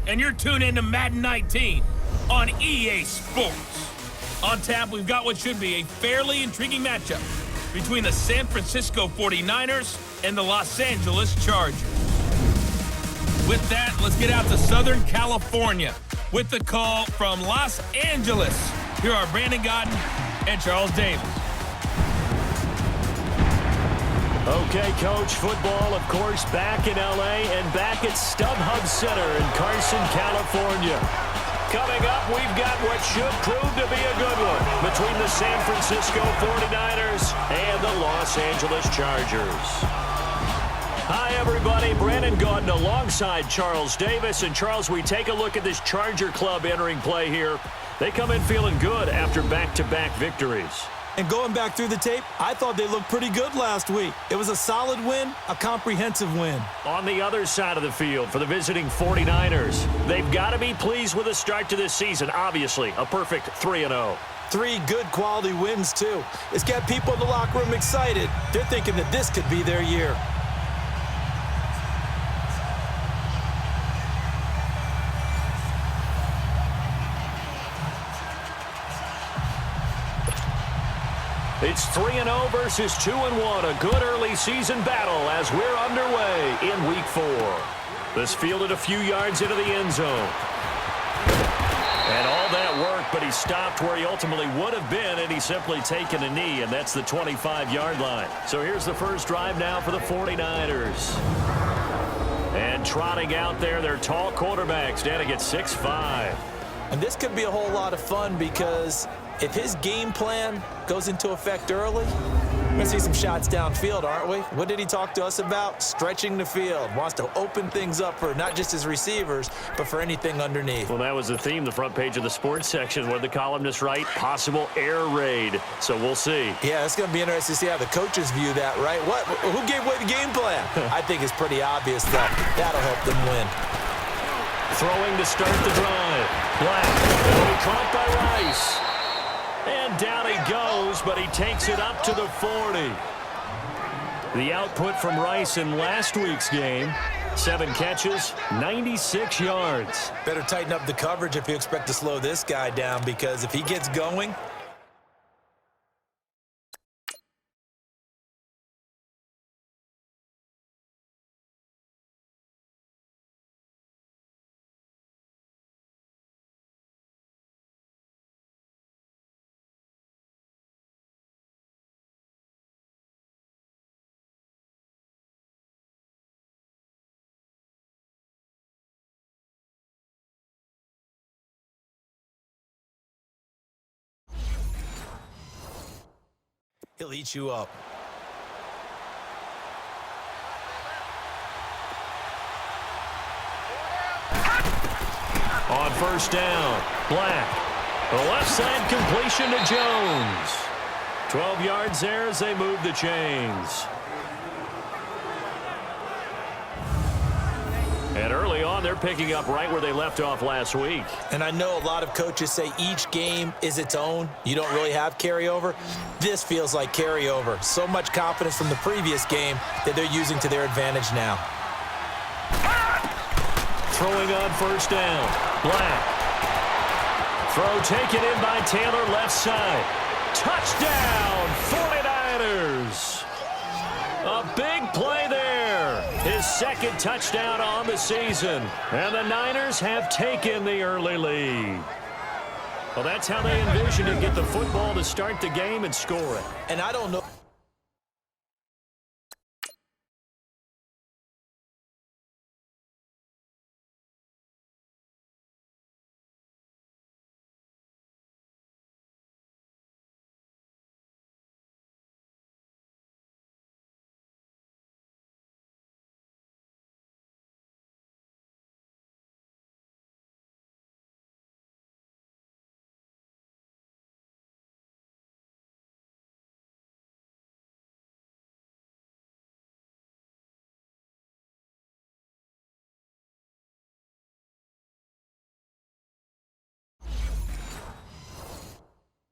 and you're tuned into Madden 19 on EA Sports. On tap, we've got what should be a fairly intriguing matchup between the San Francisco 49ers and the Los Angeles Chargers. With that, let's get out to Southern California with the call from Los Angeles. Here are Brandon Godden and Charles Davis. Okay, Coach, football, of course, back in L.A. and back at StubHub Center in Carson, California. Coming up, we've got what should prove to be a good one between the San Francisco 49ers and the Los Angeles Chargers. Hi, everybody. Brandon Gaudin alongside Charles Davis. And, Charles, we take a look at this Charger club entering play here. They come in feeling good after back-to-back victories. And going back through the tape, I thought they looked pretty good last week. It was a solid win, a comprehensive win. On the other side of the field for the visiting 49ers, they've got to be pleased with the start to this season. Obviously, a perfect 3-0. 3 good quality wins, too. It's got people in the locker room excited. They're thinking that this could be their year. It's 3-0 versus 2-1, a good early season battle as we're underway in Week 4. This fielded a few yards into the end zone. And all that worked, but he stopped where he ultimately would have been, and he's simply taken a knee, and that's the 25-yard line. So here's the first drive now for the 49ers. And trotting out there, their tall quarterback standing at 6'5". And this could be a whole lot of fun because if his game plan goes into effect early, we're going to see some shots downfield, aren't we? What did he talk to us about? Stretching the field. Wants to open things up for not just his receivers, but for anything underneath. Well, that was the theme, the front page of the sports section, where the columnists write, possible air raid. So we'll see. Yeah, it's going to be interesting to see how the coaches view that, right? Who gave away the game plan? I think it's pretty obvious that that'll help them win. Throwing to start the drive. Black. It'll be caught by Rice. And down he goes, but he takes it up to the 40. The output from Rice in last week's game, 7 catches, 96 yards. Better tighten up the coverage if you expect to slow this guy down, because if he gets going, he'll eat you up. On first down, Black. The left side completion to Jones. 12 yards there as they move the chains. And early on, they're picking up right where they left off last week. And I know a lot of coaches say each game is its own. You don't really have carryover. This feels like carryover. So much confidence from the previous game that they're using to their advantage now. Throwing on first down. Black. Throw taken in by Taylor, left side. Touchdown, 49ers. A big play there. His second touchdown on the season. And the Niners have taken the early lead. Well, that's how they envisioned it. Get the football to start the game and score it. And I don't know.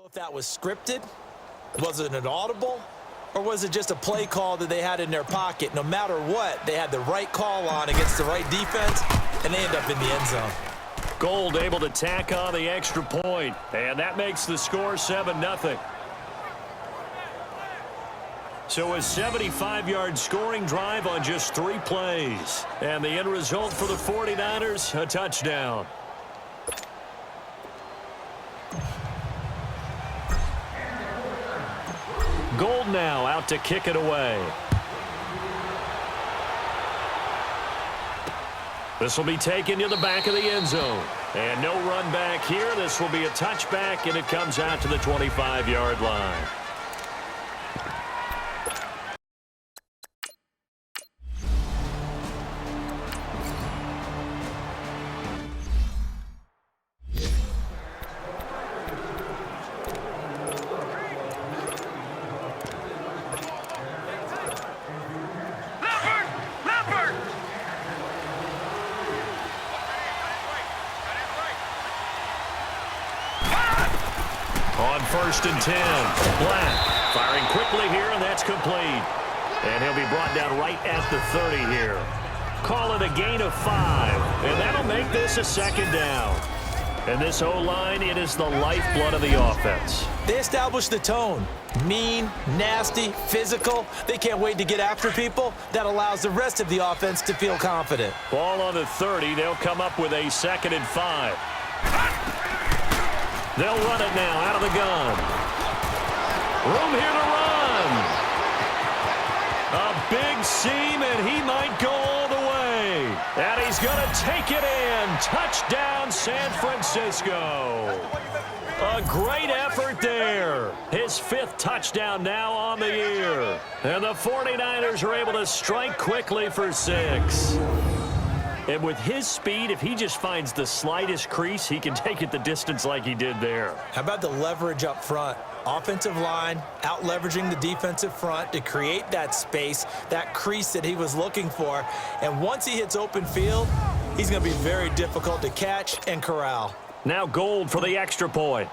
If that was scripted, was it an audible, or was it just a play call that they had in their pocket? No matter what, they had the right call on against the right defense, and they end up in the end zone. Gold able to tack on the extra point, and that makes the score 7-0. So a 75-yard scoring drive on just 3 plays. And the end result for the 49ers, a touchdown. Gold now out to kick it away. This will be taken to the back of the end zone. And no run back here. This will be a touchback, and it comes out to the 25-yard line. On 1st and 10, Black firing quickly here, and that's complete. And he'll be brought down right at the 30 here. Call it a gain of 5, and that'll make this a 2nd down. And this O-line, it is the lifeblood of the offense. They establish the tone. Mean, nasty, physical. They can't wait to get after people. That allows the rest of the offense to feel confident. Ball on the 30. They'll come up with a 2nd and 5. They'll run it now out of the gun. Room here to run. A big seam, and he might go all the way. And he's going to take it in. Touchdown, San Francisco. A great effort there. His 5th touchdown now on the year. And the 49ers are able to strike quickly for 6. And with his speed, if he just finds the slightest crease, he can take it the distance like he did there. How about the leverage up front? Offensive line out-leveraging the defensive front to create that space, that crease that he was looking for. And once he hits open field, he's going to be very difficult to catch and corral. Now Gold for the extra point.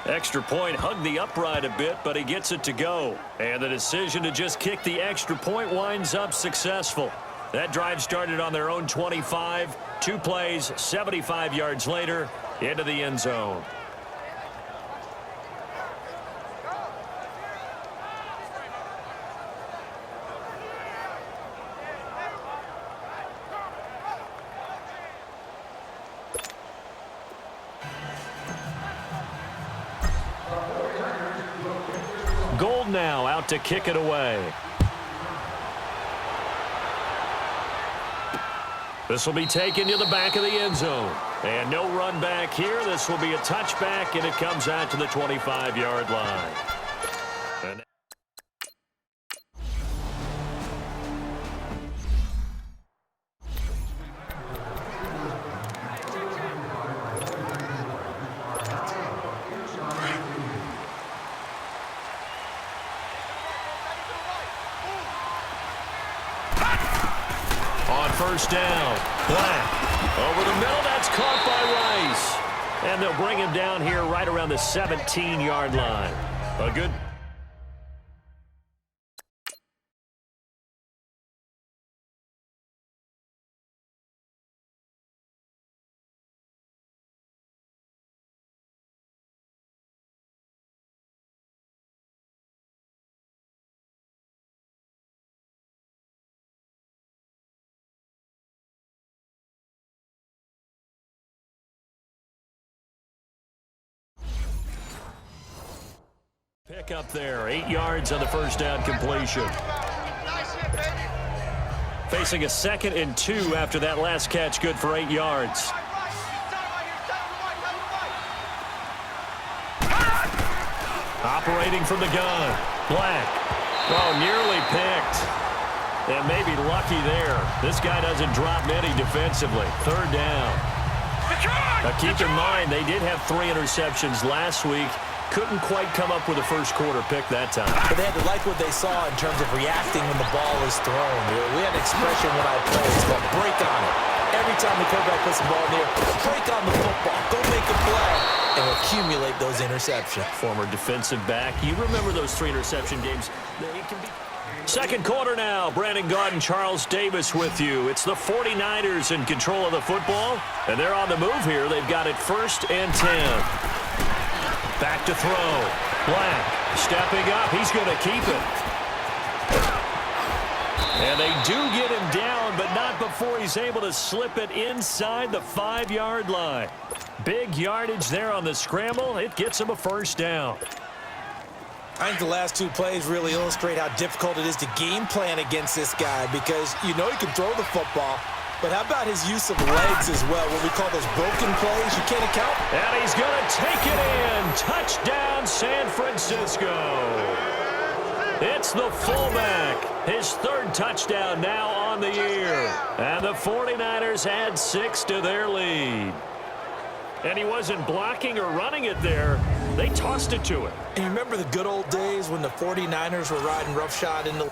Extra point hugged the upright a bit, but he gets it to go. And the decision to just kick the extra point winds up successful. That drive started on their own 25. 2 plays, 75 yards later, into the end zone. Gold now out to kick it away. This will be taken to the back of the end zone. And no run back here. This will be a touchback, and it comes out to the 25-yard line. And on 1st down, Black over the middle. That's caught by Rice. And they'll bring him down here right around the 17-yard line. A good... Pick up there, 8 yards on the 1st down completion. Facing a 2nd and 2 after that last catch, good for 8 yards. Operating from the gun, Black. Oh, nearly picked. And maybe lucky there. This guy doesn't drop many defensively. 3rd down. Now keep in mind, they did have 3 interceptions last week. Couldn't quite come up with a first-quarter pick that time. But they had to like what they saw in terms of reacting when the ball was thrown. We had an expression when I play. It's called break on it. Every time the quarterback puts the ball in the air, break on the football, go make a play, and accumulate those interceptions. Former defensive back. You remember those 3 interception games? They can be... Second quarter now. Brandon Gaudin, Charles Davis with you. It's the 49ers in control of the football, and they're on the move here. They've got it 1st and 10. Back to throw. Black stepping up. He's going to keep it. And they do get him down, but not before he's able to slip it inside the 5-yard line. Big yardage there on the scramble. It gets him a 1st down. I think the last 2 plays really illustrate how difficult it is to game plan against this guy because you know he can throw the football, but how about his use of legs as well, what we call those broken plays you can't account? And he's going to take it in. Touchdown, San Francisco. It's the fullback. His 3rd touchdown now on the year. And the 49ers add 6 to their lead. And he wasn't blocking or running it there. They tossed it to him. And you remember the good old days when the 49ers were riding roughshod in the...